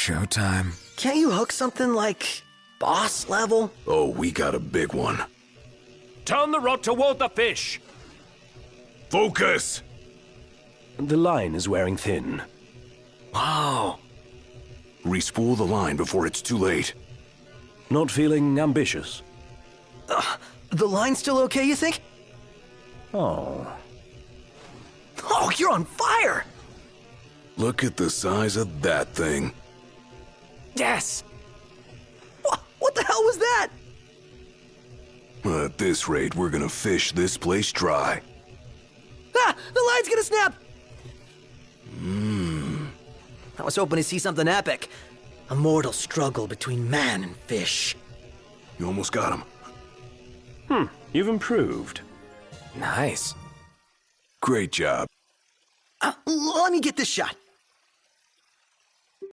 Showtime. Can't you hook something like boss level? Oh, we got a big one. Turn the rod toward the fish. Focus! The line is wearing thin. Wow. Respool the line before it's too late. Not feeling ambitious? The line's still okay, you think? Oh. Oh, you're on fire! Look at the size of that thing. Yes! What the hell was that? At this rate, we're gonna fish this place dry. Ah! The line's gonna snap! I was hoping to see something epic. A mortal struggle between man and fish. You almost got him. You've improved. Nice. Great job. Let me get this shot.